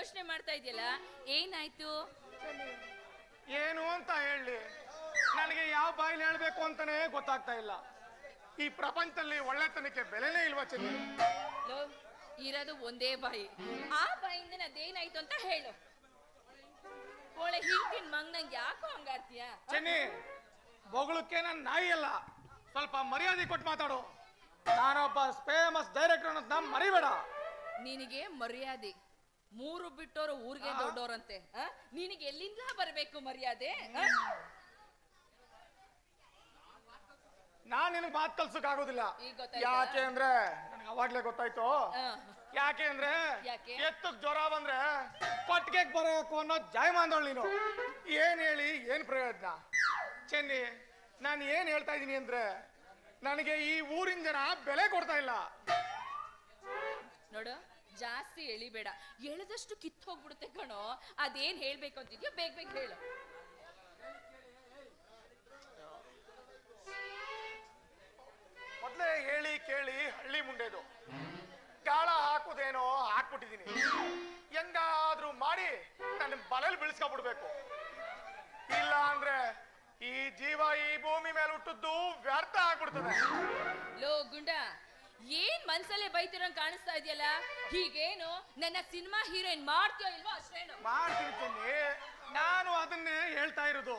ಯೋಚನೆ ಮಾಡ್ತಾ ಇದೆಯಲ್ಲ, ಏನಾಯ್ತು? ಏನು ಅಂತ ಹೇಳಿ, ನನಗೆ ಯಾವ ಬಾಯಿಲಿ ಹೇಳ್ಬೇಕು ಅಂತಾನೆ ಗೊತ್ತಾಗ್ತಾ ಇಲ್ಲ. ಈ ಪ್ರಪಂಚದಲ್ಲಿ ಒಳ್ಳೆತನಕ್ಕೆ ಬೆಲೆನೇ ಇಲ್ವಾ ಚೆನ್ನಿ? ಇರೋದು ಒಂದೇ ಬಾಯಿ, ಆ ಬಾಯಿಂದ ಅದೇನಾಯ್ತು ಅಂತ ಹೇಳು. ಒಳ್ಳೆ ಹಿಂದಿನ ಮಂಗ್ನಂಗೆ ಯಾಕೋ ಹಂಗಾಡ್ತೀಯ ಚೆನ್ನಿ? ಬೊಗಳಕ್ಕೆ ನಾನು ನಾಯಿ ಅಲ್ಲ, ಸ್ವಲ್ಪ ಮರ್ಯಾದೆ ಕೊಟ್ಟು ಮಾತಾಡು. ನಾನೊಬ್ಬ ಫೇಮಸ್ ಡೈರೆಕ್ಟರ್ ಅನ್ನೋದು ನಮ್ ಮರಿಬೇಡ. ನಿನಗೆ ಮರ್ಯಾದೆ? ಮೂರು ಬಿಟ್ಟೋರು ಊರಿಗೆ ದೊಡ್ಡೋರಂತೆ. ನಿನಗೆ ಎಲ್ಲಿಂದ ಬರಬೇಕು ಮರ್ಯಾದೆ? ನಾನ್ ನಿನಗೆ ಮಾತು ಕಲ್ಸಕ್ ಆಗೋದಿಲ್ಲ. ಯಾಕೆ ಅಂದ್ರೆ ನನಗೆ ಅವಾಗ್ಲೇ ಗೊತ್ತಾಯ್ತು. ಯಾಕೆ ಅಂದ್ರೆ ಎತ್ತಕ್ ಜ್ವರ ಬಂದ್ರೆ ಕೊಟ್ಟಿಗೆ ಬರಬೇಕು ಅನ್ನೋ ಜಾಯಮಾನದಳು ನೀನು. ಏನ್ ಹೇಳಿ ಏನ್ ಪ್ರಯೋಜನ ಚೆನ್ನಿ? ನಾನು ಏನ್ ಹೇಳ್ತಾ ಇದ್ದೀನಿ ಅಂದ್ರೆ, ನನಗೆ ಈ ಊರಿನ ಜನ ಬೆಲೆ ಕೊಡ್ತಾ ಇಲ್ಲ. ನೋಡು, ಜಾಸ್ತಿ ಎಳಿಬೇಡ, ಎಳೆದಷ್ಟು ಕಿತ್ತು ಹೋಗ್ಬಿಡುತ್ತೆ ಕಣೋ. ಅದೇನ್ ಹೇಳ್ಬೇಕು ಅಂತಿದ್ಯೋ ಬೇಗ ಬೇಗ ಹೇಳು. ಮೊದ್ಲೇ ಹೇಳಿ ಕೇಳಿ ಹಳ್ಳಿ ಮುಂಡೆದು ಗಾಳ ಹಾಕುದೇನೋ ಹಾಕ್ಬಿಟ್ಟಿದೀನಿ. ಹೆಂಗಾದ್ರೂ ಮಾಡಿ ನನ್ನ ಬಲೆಯಲ್ಲಿ ಬೀಳ್ಸ್ಕೊಬಿಡ್ಬೇಕು. ಇಲ್ಲ ಅಂದ್ರೆ ಈ ಜೀವ ಈ ಭೂಮಿ ಮೇಲೆ ಹುಟ್ಟದ್ದು ವ್ಯರ್ಥ ಆಗ್ಬಿಡ್ತದೆ. ಲೋ ಗುಂಡ, ಏನ್ ಮನ್ಸಲ್ಲೇ ಬೈತಿರೋ ಕಾಣಿಸ್ತಾ ಇದೆಯಲ್ಲ. ಹೀಗೇನು ನನ್ನ ಸಿನಿಮಾ ಹೀರೋಯಿನ್ ಮಾಡ್ತೀಯೋ ಇಲ್ವೋ ಅಷ್ಟೇನು? ಮಾಡ್ತೀನಿ ಚೆನ್ನಿ, ನಾನು ಅದನ್ನೇ ಹೇಳ್ತಾ ಇರೋದು.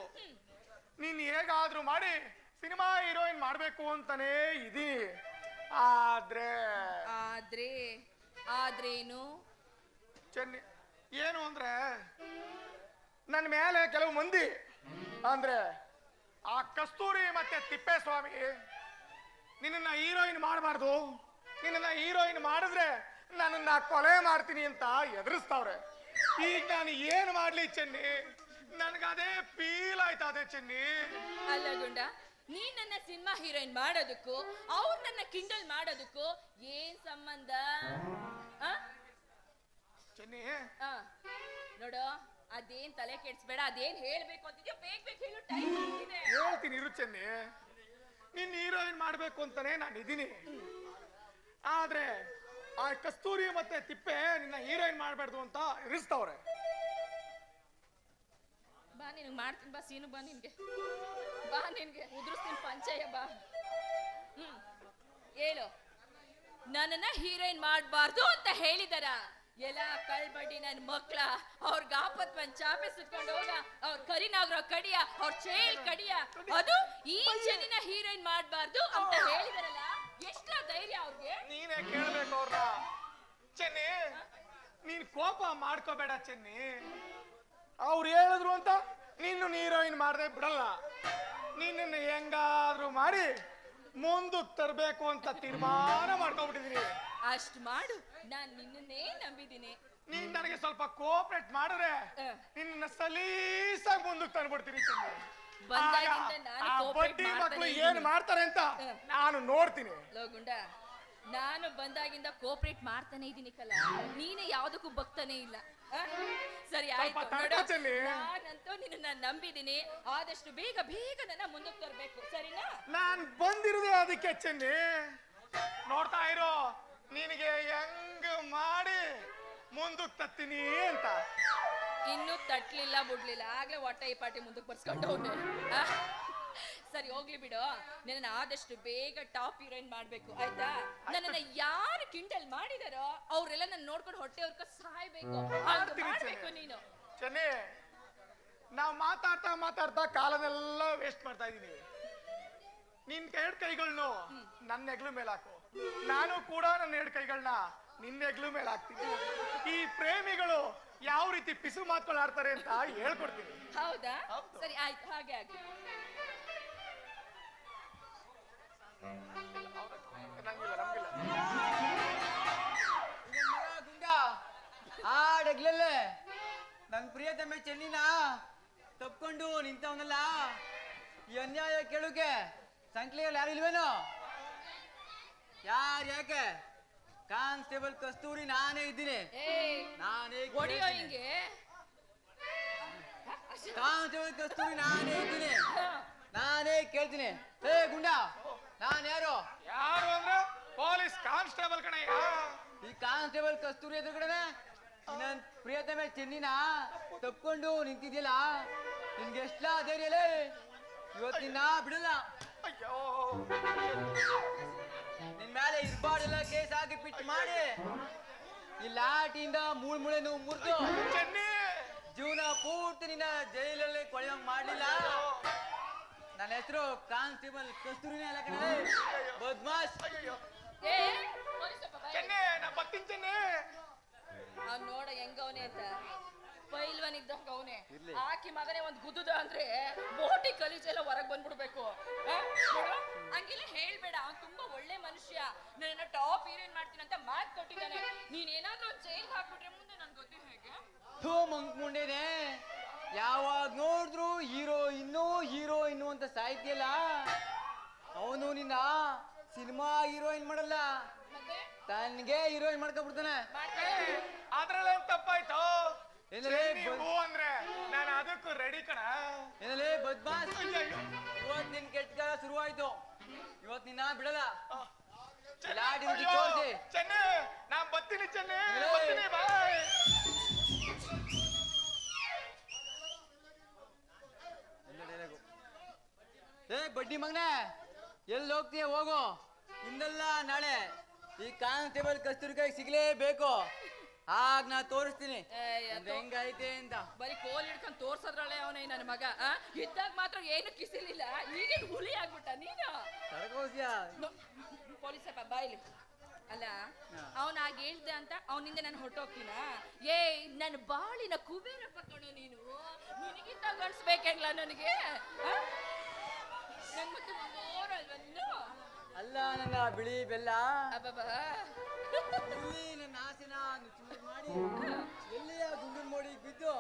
ನೀನ್ ಹೇಗಾದ್ರೂ ಮಾಡಿ ಸಿನಿಮಾ ಹೀರೋಯಿನ್ ಮಾಡ್ಬೇಕು ಅಂತಾನೆ ಇದೀನಿ. ಆದ್ರೆ ಆದ್ರೆ ಆದ್ರೇನು ಚೆನ್ನಿ? ಏನು ಅಂದ್ರೆ, ನನ್ನ ಮೇಲೆ ಕೆಲವು ಮಂದಿ ಅಂದ್ರೆ ಆ ಕಸ್ತೂರಿ ಮತ್ತೆ ತಿಪ್ಪೇಸ್ವಾಮಿ ನಿನ್ನ ಹೀರೋಯಿನ್ ಮಾಡಬಾರ್ದು, ನಿನ್ನ ಹೀರೋಯಿನ್ ಮಾಡಿದ್ರೆ ನನ್ನನ್ನ ಕೊಲೆ ಮಾಡ್ತೀನಿ ಅಂತ ಎದುರಿಸ್ತಾವ್ರೆ. ಈಗ ನಾನು ಏನ್ ಮಾಡ್ಲಿ ಚೆನ್ನಿ? ನನ್ಗದೇ ಫೀಲ್ ಆಯ್ತದೆ ಚೆನ್ನಿ. ಅಲ್ಲ ಗುಂಡ, ನೀನ್ ನನ್ನ ಸಿನಿಮಾ ಹೀರೋಯಿನ್ ಮಾಡೋದಕ್ಕೂ ಅವ್ರು ನನ್ನ ಕಿಂಡಲ್ ಮಾಡೋದಕ್ಕೂ ಏನ್ ಸಂಬಂಧ ಚೆನ್ನಿ? ನೋಡು, ಅದೇನ್ ತಲೆ ಕೆಡ್ಸ್ಬೇಡ. ಅದೇನ್ ಹೇಳ್ಬೇಕು ಅಂತಿದ್ಯೋ ಬೇಗ ಬೇಗ ಹೇಳು, ಟೈಮ್ ಇದೆ. ಹೇಳ್ತೀನಿ ಇರು ಚೆನ್ನಿ. ನಿನ್ನ ಹೀರೋಯಿನ್ ಮಾಡ್ಬೇಕು ಅಂತಾನೆ ನಾನು ಇದೀನಿ. ಆದ್ರೆ ಆ ಕಸ್ತೂರಿ ಮತ್ತೆ ತಿಪ್ಪೆ ನಿನ್ನ ಹೀರೋಯಿನ್ ಮಾಡ್ಬಾರ್ದು ಅಂತ ಇರಿಸ್ತವ್ರೆ. ಬಾ, ನಿನಗೆ ಮಾಡ್ತೀನಿ ಬಾ. ಸೀನು ಬಾ, ನಿನ್ಗೆ ಬಾ, ನಿನ್ಗೆ ಉದುರಿಸ್ತೀನಿ ಪಂಚಯ್ಯ ಬಾ. ಹೇಳು, ನನ್ನನ್ನ ಹೀರೋಯಿನ್ ಮಾಡಬಾರ್ದು ಅಂತ ಹೇಳಿದಾರ? ಎಲ್ಲ ಕಳ್ಬಡ್ಡಿ ನನ್ನ ಮಕ್ಳ, ಅವ್ರಿಗೆ ಆಪತ್ ಒಂದ್ ಚಾಪೆ ಸುತ್ಕೊಂಡು ಹೋಗ, ಅವ್ರ ಕರಿನಾಗ್ರೋ ಕಡಿಯ, ಅವ್ರ ಚೇಲ್ ಕಡಿಯ, ಅದು ಈ ಚೆನ್ನಿನ ಹೀರೋಯಿನ್ ಮಾಡಬಾರ್ದು ಅಂತ ಹೇಳಿದಾರಲ್ಲ. ಎಷ್ಟ ಧೈರ್ಯ ಅವ್ರಿಗೆ? ನೀನೇ ಕೇಳ್ಬೇಕು ಅವ್ರನ್ನ ಚೆನ್ನಿ. ನೀನ್ ಕೋಪ ಮಾಡ್ಕೋಬೇಡ ಚೆನ್ನಿ. ಅವ್ರು ಹೇಳಿದ್ರು ಅಂತ ನೀನು ಹೀರೋಯಿನ್ ಮಾಡದೆ ಬಿಡಲ್ಲ. ನಿನ್ನ ಹೆಂಗಾದ್ರೂ ಮಾಡಿ ಮುಂದಕ್ಕೆ ತರಬೇಕು ಅಂತ ತೀರ್ಮಾನ ಮಾಡ್ಕೊಂಡ್ಬಿಟ್ಟಿದೀನಿ. ಅಷ್ಟ್ ಮಾಡು, ನಾನ್ ನಿನ್ನೇ ನಂಬಿದ್ದೀನಿ. ನೀನ್ ನನಗೆ ಸ್ವಲ್ಪ ಕೋಆಪರೇಟ್ ಮಾಡಿದ್ರೆ ನಿನ್ನ ಸಲೀಸಾಗಿ ಮುಂದಕ್ಕೆ ತಂದ್ಬಿಡ್ತೀನಿ ಚೆನ್ನಿ. ಬಡ್ಡಿ ಮಕ್ಕಳು ಏನ್ ಮಾಡ್ತಾರೆ ಅಂತ ನಾನು ನೋಡ್ತೀನಿ. ಲೋಗುಂಡ, ನಾನು ಬಂದಾಗಿಂದ ಕೋಆಪರೇಟ್ ಮಾಡ್ತಾನೆ ಇದೀನಿ ಕಲ. ನೀನೇ ಯಾವ್ದಕ್ಕೂ ಬಗ್ತಾನೆ ಇಲ್ಲ. ಸರಿ ಆಯ್ತು, ನಾನಂತೂ ನಿನ್ನ ನಂಬಿದ್ದೀನಿ. ಆದಷ್ಟು ಬೇಗ ಬೇಗ ನನ್ನ ಮುಂದಕ್ಕೆ ತರಬೇಕು, ಸರಿನಾ? ನಾನ್ ಬಂದಿರೋದೇ ಅದಕ್ಕೆ ಚೆನ್ನಿ. ನೋಡ್ತಾ ಇರೋ, ನಿನಗೆ ಹೆಂಗ ಮಾಡಿ ಮುಂದಕ್ಕೆ ತತ್ತೀನಿ ಅಂತ. ಇನ್ನೂ ತಟ್ಲಿಲ್ಲ ಬಿಡ್ಲಿಲ್ಲ, ಆಗ್ಲೇ ಹೊಟ್ಟೆ ಈ ಪಾಟಿ ಮುಂದಕ್ಕೆ ಬರ್ಸ್ಕೊಂಡು ಹೋಗ್ದೆ. ಸರಿ ಹೋಗ್ಲಿ ಬಿಡು, ನನ್ನ ಆದಷ್ಟು ಬೇಗ ಟಾಪ್ ಹೀರೋಯಿನ್ ಮಾಡ್ಬೇಕು, ಆಯ್ತಾ? ನನ್ನನ್ನ ಯಾರು ಕಿಂಡಲ್ ಮಾಡಿದಾರೋ ಅವ್ರೆಲ್ಲ ನನ್ನ ನೋಡ್ಕೊಂಡು ಹೊಟ್ಟೆ ಅವ್ರ ಸಾಯ್ಬೇಕು. ಮಾಡ್ಬೇಕು ನೀನು ಚೆನ್ನಿ. ನಾವ್ ಮಾತಾಡ್ತಾ ಮಾತಾಡ್ತಾ ಕಾಲನೆಲ್ಲ ವೇಸ್ಟ್ ಮಾಡ್ತಾ ಇದೀನಿ. ನಿನ್ ಎರಡು ಕೈಗಳನ್ನು ನನ್ನ ಹೆಗ್ಲು ಮೇಲೆ ಹಾಕು, ನಾನು ಕೂಡ ನನ್ನ ಎರಡು ಕೈಗಳನ್ನ ನಿನ್ನ ಹೆಗ್ಲು ಮೇಲೆ ಹಾಕ್ತೀನಿ. ಈ ಪ್ರೇಮಿಗಳು ಯಾವ ರೀತಿ ಪಿಸು ಮಾತುಗಳು ಆಡ್ತಾರೆ ಅಂತ ಹೇಳ್ಕೊಡ್ತೀನಿ. ಹೌದಾ? ಸರಿ ಆಯ್ತು, ಹಾಗೆ ಆಗ್ಲಿ. ಆಡಗ್ಲಲ್ಲೇ ನನ್ ಪ್ರಿಯತಮೆ ಚೆನ್ನಿನ ತಪ್ಕೊಂಡು ನಿಂತವನಲ್ಲ, ಈ ಅನ್ಯಾಯ ಕೇಳುಕೆ ಸಂಕ್ಲಿಯಲ್ಲಿ ಯಾರು ಇಲ್ವೇನೋ? ಯಾಕೆ? ಕಾನ್ಸ್ಟೇಬಲ್ ಕಸ್ತೂರಿ ನಾನೇ ಇದ್ದೀನಿ. ನಾನೇ ಹಿಂಗೆ ಕಾನ್ಸ್ಟೇಬಲ್ ಕಸ್ತೂರಿ ನಾನೇ ಇದ್ದೀನಿ. ನಾನೇ ಕೇಳ್ತೀನಿ. ಹೇ ಗುಂಡ, ನಾನ್ ಯಾರು? ಯಾರು ಅಂದ್ರೆ ಪೊಲೀಸ್ ಕಾನ್ಸ್ಟೇಬಲ್ ಕಣಯ್ಯ. ಈ ಕಾನ್ಸ್ಟೇಬಲ್ ಕಸ್ತೂರಿ ಎದುರುಗಡೆ ನನ್ ಪ್ರಿಯತಮೆ ಚೆನ್ನಿನ ತಪ್ಕೊಂಡು ನಿಂತಿದ್ಯಲ್ಲ, ನಿನ್ಗೆ ಎಷ್ಟಾ ಧೈರ್ಯಲೇ? ಇವತ್ತಿನ ಬಿಡಲ್ಲ. ಅಯ್ಯೋ ನಿನ್ ಮೇಲೆ ಇರ್ಬಾರ್ದೆಲ್ಲ ಕೇಸ್ ಹಾಕಿ ಪಿಟ್ ಮಾಡಿ ಈ ಲಾಟಿಯಿಂದ ಮೂಳೆನು ಮುರಿದು ಚೆನ್ನಿ ಜೀವನ ಪೂರ್ತಿ ನಿನ್ನ ಜೈಲಲ್ಲಿ ಕೊಳೆಯೋಂಗ್ ಮಾಡ್ಲಿಲ್ಲ. ನನ್ನ ಹೆಸರು ಕಾನ್ಸ್ಟೇಬಲ್ ಕಸ್ತೂರಿನೇ ಅಲ್ಲ ಕಣೆ, ಬದ್ಮಾಶ್. ಅಯ್ಯೋ ಏ ಪೊಲೀಸಪ್ಪ ಬಾಯ್. ಚೆನ್ನಿ ನಾ ಬರ್ತೀನಿ ಚೆನ್ನಿ. ಅವ್ನ್ ನೋಡ ಹೆಂಗವನೆ ಅಂತ ಪೈಲ್ವನ್ ಇದ್ದಂಗ ಅವನೇ. ಇರ್ಲಿ. ಆಕಿ ಮಗನೇ ಒಂದ್ ಗುದ್ದುದ ಅಂದ್ರೆ ಬೋಟಿ ಕಲೀಜೆಲ್ಲ ಹೊರಗ್ ಬಂದ್ಬಿಡ್ಬೇಕು. ನೋಡು ಹಂಗೆಲ್ಲ ಹೇಳ್ಬೇಡ, ಅವ್ನ್ ತುಂಬಾ ಒಳ್ಳೆ ಮನುಷ್ಯ. ನನ್ನ ಟಾಪ್ ಹೀರೋಯಿನ್ ಮಾಡ್ತೀನಿ ಅಂತ ಮಾತು ಕೊಟ್ಟಿದ್ದಾನೆ. ನೀನ್ ಏನಾದ್ರೂ ಜೈಲ್ ಹಾಕ್ಬಿಟ್ರೆ ಮುಂದೆ ನನ್ ಗೊತ್ತಿ ಹೇಗೆ? ಥೂ ಮಂಕ್ ಮುಂಡೇನೆ, ಯಾವಾಗ ನೋಡಿದ್ರು ಹೀರೋ ಇನ್ನು ಅಂತ ಸಾಹಿತ್ಯಲ್ಲ. ಅವನು ನಿನ್ನ ಸಿನಿಮಾ ಹೀರೋಯಿನ್ ಮಾಡಲ್ಲ, ಮತ್ತೆ ತನ್ಗೆ ಹೀರೋಯಿನ್ ಮಾಡ್ಕೊಬಿಡ್ತಾನೆ. ಅದ್ರಲ್ಲೇನ್ ತಪ್ಪಾಯ್ತು? ಏನಲೇ ಹೂ ಅಂದ್ರೆ ನಾನು ಅದಕ್ಕೂ ರೆಡಿ ಕಣ. ಏನಲೇ ಬದ್ಮಾಸ್, ಇವತ್ ನಿನ್ ಕೆಟ್ಟ ಕಾಲ ಶುರುವಾಯ್ತು. ಇವತ್ ನಿನ್ನ ಬಿಡಲ್ಲ. ಲಾಡಿ ಹುಡುಗಿ ತೋರ್ಸಿ. ಚೆನ್ನಿ ನಾನ್ ಬರ್ತೀನಿ ಚೆನ್ನಿ, ಏ. ಬರ್ತೀನಿ ಬಾಯ್. ಏ ಬಡ್ಡಿ ಮಗನೇ, ಎಲ್ಲಿ ಹೋಗ್ತೀಯ ಹೋಗು. ಇನ್ನೆಲ್ಲ ನಾಳೆ ಈ ಕಾನ್ಸ್ಟೇಬಲ್ ಕಸ್ತೂರಿಕಾಯಿ ಸಿಗ್ಲೇಬೇಕು. ಆಗ ನಾ ತೋರಿಸ್ತೀನಿ ಅದ್ ಹೆಂಗೈತೆ ಅಂತ. ಬರೀ ಕೋಲ್ ಹಿಡ್ಕೊಂಡ್ ತೋರ್ಸದ್ರಲ್ಲೇ ಅವನೇ ನನ್ನ ಮಗ. ಇದ್ದಾಗ ಮಾತ್ರ ಏನು ಕಿಸಿಲಿಲ್ಲ, ಈಗೇನ್ ಹುಲಿ ಆಗ್ಬಿಟ್ಟ ನೀನು. ತಡಕೋಸ್ಯ ಪೊಲೀಸಪ್ಪ ಬಾಯ್ಲಿ. ಅಲ್ಲ ಅವನ್ ಆಗ ಹೇಳ್ದೆ ಅಂತ ಅವನಿಂದ ನಾನು ಹೊರಟೋಗ್ತೀನ? ಏ ನನ್ನ ಬಾಳಿನ ಕುಬೇರಪ್ಪ ಕಣೋ ನೀನು. ನಿನಗಿಂತ ಗಣಿಸ್ಬೇಕಲ್ಲ ನನಗೆ. ನನ್ ಮತ್ತೆ ಮಂಗೋರಲ್ವ ನೀನು? ಅಲ್ಲ ನನ್ನ ಬಿಳಿ ಬೆಲ್ಲ, ಅಬ್ಬಬ್ಬಾ. ಇಲ್ಲಿ ನನ್ನ ಆಸೆನ ನುಚ್ಚು ಮಾಡಿ ಎಲ್ಲಿಯ ಗುಂಡಿನ ಮೋಡಿ ಬಿದ್ದು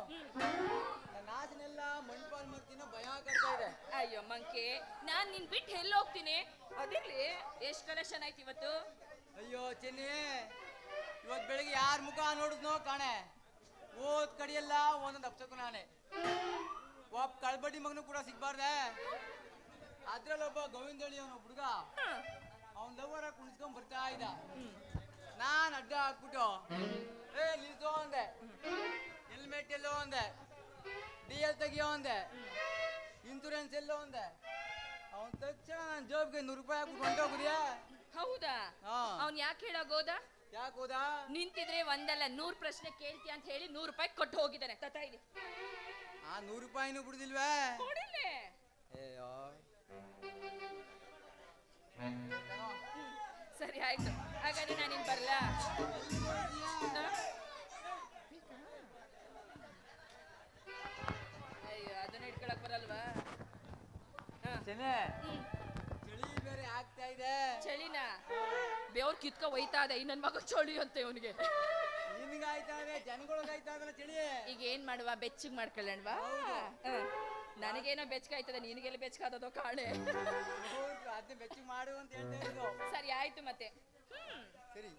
ನನ್ನ ಆಸೆನೆಲ್ಲ ಮಣ್ಪಾಲ್ ಮಾಡ್ತೀನೋ ಭಯ ಆಗ್ತಾ ಇದೆ. ಅಯ್ಯೋ ಮಂಕೆ, ನಾನ್ ನಿನ್ ಬಿಟ್ಟು ಎಲ್ಲಿ ಹೋಗ್ತೀನಿ? ಅದಿರ್ಲಿ, ಎಷ್ಟ್ ಕಲೆಕ್ಷನ್ ಆಯ್ತು ಇವತ್ತು? ಅಯ್ಯೋ ಚೆನ್ನಿ, ಇವತ್ ಬೆಳಿಗ್ಗೆ ಯಾರ ಮುಖ ನೋಡಿದ್ನೋ ಕಾಣೆ. ಓದ್ ಕಡಿಯೆಲ್ಲ ಒಂದೊಂದು ಅಪ್ಸಕು ನಾನೇ. ಒಬ್ಬ ಕಳ್ಬಡ್ಡಿ ಮಗನು ಕೂಡ ಸಿಗ್ಬಾರ್ದೆ. ಅದ್ರಲ್ಲೊಬ್ಬ ಗೋವಿಂದಳ್ಳಿ ಅವನು ಹುಡುಗ, ಅವನ್ ಲವರ ಕುಣಿಸ್ಕೊಂಡ್ ಬರ್ತಾ ಇದ್ದ. ನಾನ್ ಅಡ್ಡ ಹಾಕ್ಬಿಟ್ಟು ಏ ನಿಲ್ಸೋ ಅಂದೆ, ಹೆಲ್ಮೆಟ್ ಎಲ್ಲೋ ಅಂದೆ, DL ತೆಗಿಯೋ ಅಂದೆ, ಇನ್ಸೂರೆನ್ಸ್ ಎಲ್ಲೋ ಅಂದೆ. ಅವನ್ ತಕ್ಷಣ ನನ್ನ ಜಾಬ್ಗೆ 100 ರೂಪಾಯಿ ಹಾಕ್ಬಿಟ್ಟು ಹೊಂಟೋಗುದ್ಯಾ. ಹೌದಾ? ಹಾ. ಅವ್ನ್ ಯಾಕೆ ಹೇಳಾಗೋದ? ಯಾಕೆ ಹೋದಾ? ನಿಂತಿದ್ರೆ ಒಂದಲ್ಲ 100 ಪ್ರಶ್ನೆ ಕೇಳ್ತೀಯ ಅಂತ ಹೇಳಿ 100 ರೂಪಾಯಿ ಕೊಟ್ಟು ಹೋಗಿದ್ದಾನೆ. ತತಾ ಇಲ್ಲಿ ಆ 100 ರೂಪಾಯಿನೂ ಬಿಡುದಿಲ್ವೇ? ಕೊಡಿಲ್ಲೇ. ಅಯ್ಯೋ ಸರಿ ಆಯ್ತು, ಹಾಗಾದ್ರೆ ನಾನು ಇನ್ ಬರ್ಲಾ? ಅಯ್ಯೋ ಅದನ್ನ ಇಟ್ಕೊಳಕ್ ಬರಲ್ವಾ? ಚೆನ್ನೆ, ಚಳಿ ಬೇರೆ ಆಗ್ತಾ ಇದೆ. ಚಳಿನ ಬೇವ್ರ ಕಿತ್ಕ ಒಯ್ತಾ ಇದೆ. ನನ್ ಮಗ ಚಳಿ ಅಂತೆ ಅವನಿಗೆ. ನಿನ್ಗಾಯ್ತಾ ಇದೆ, ಜನಗಳಿಗಾಯ್ತಾ ಇದಲ್ಲ ಚಳಿ. ಈಗ ಏನ್ ಮಾಡುವ, ಬೆಚ್ಚಗ್ ಮಾಡ್ಕೊಳ್ಳೋಣವಾ? ನನಗೇನೋ ಬೆಚ್ಚಗಾಯ್ತದ, ನಿನಗೆಲ್ಲ ಬೆಚ್ಚಗಾದದೋ ಕಾಣೆ. ಅದನ್ನ ಬೆಚ್ಚಗೆ ಮಾಡು ಅಂತ ಹೇಳ್ತಾ ಇದ್ದು. ಸರಿ ಆಯ್ತು ಮತ್ತೆ. ಸರಿ.